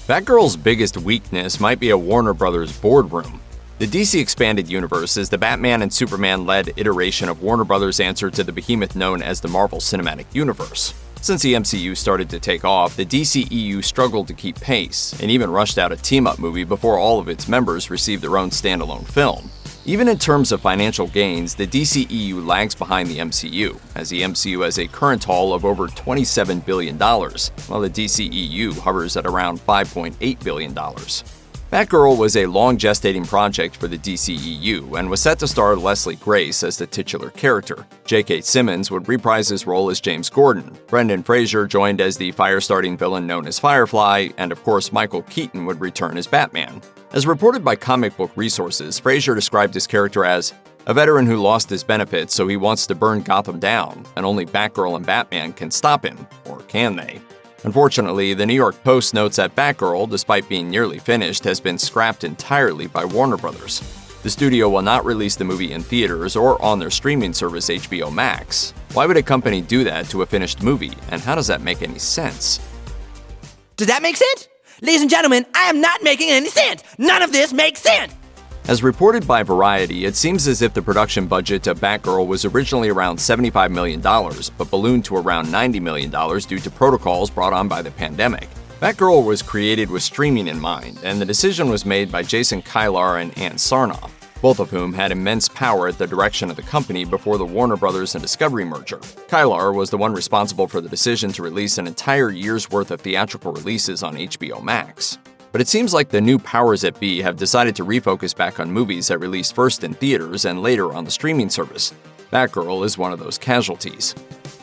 Batgirl's biggest weakness might be a Warner Bros. Boardroom. The DC Expanded Universe is the Batman and Superman-led iteration of Warner Bros.' answer to the behemoth known as the Marvel Cinematic Universe. Since the MCU started to take off, the DCEU struggled to keep pace, and even rushed out a team-up movie before all of its members received their own standalone film. Even in terms of financial gains, the DCEU lags behind the MCU, as the MCU has a current haul of over $27 billion, while the DCEU hovers at around $5.8 billion. Batgirl was a long gestating project for the DCEU and was set to star Leslie Grace as the titular character. J.K. Simmons would reprise his role as James Gordon, Brendan Fraser joined as the fire-starting villain known as Firefly, and of course Michael Keaton would return as Batman. As reported by Comic Book Resources, Fraser described his character as a veteran who lost his benefits, so he wants to burn Gotham down, and only Batgirl and Batman can stop him, or can they? Unfortunately, the New York Post notes that Batgirl, despite being nearly finished, has been scrapped entirely by Warner Bros. The studio will not release the movie in theaters or on their streaming service HBO Max. Why would a company do that to a finished movie, and how does that make any sense? Does that make sense? Ladies and gentlemen, I am not making any sense! None of this makes sense! As reported by Variety, it seems as if the production budget of Batgirl was originally around $75 million, but ballooned to around $90 million due to protocols brought on by the pandemic. Batgirl was created with streaming in mind, and the decision was made by Jason Kilar and Ann Sarnoff, both of whom had immense power at the direction of the company before the Warner Bros. And Discovery merger. Kilar was the one responsible for the decision to release an entire year's worth of theatrical releases on HBO Max. But it seems like the new powers that be have decided to refocus back on movies that released first in theaters and later on the streaming service. Batgirl is one of those casualties.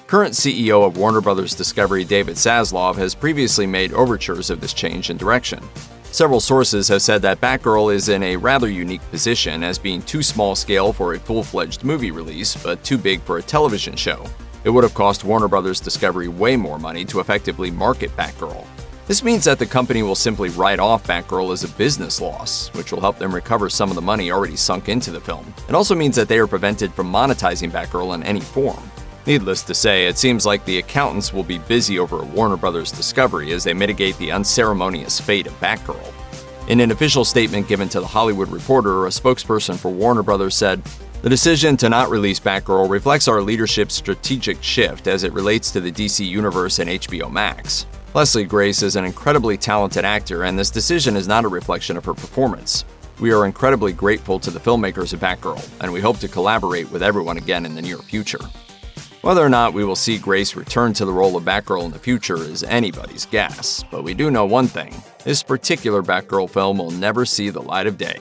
Current CEO of Warner Bros. Discovery, David Zaslav, has previously made overtures of this change in direction. Several sources have said that Batgirl is in a rather unique position as being too small scale for a full-fledged movie release, but too big for a television show. It would have cost Warner Bros. Discovery way more money to effectively market Batgirl. This means that the company will simply write off Batgirl as a business loss, which will help them recover some of the money already sunk into the film. It also means that they are prevented from monetizing Batgirl in any form. Needless to say, it seems like the accountants will be busy over Warner Bros. Discovery as they mitigate the unceremonious fate of Batgirl. In an official statement given to The Hollywood Reporter, a spokesperson for Warner Bros. Said, "The decision to not release Batgirl reflects our leadership's strategic shift as it relates to the DC Universe and HBO Max. Leslie Grace is an incredibly talented actor, and this decision is not a reflection of her performance. We are incredibly grateful to the filmmakers of Batgirl, and we hope to collaborate with everyone again in the near future." Whether or not we will see Grace return to the role of Batgirl in the future is anybody's guess, but we do know one thing: this particular Batgirl film will never see the light of day.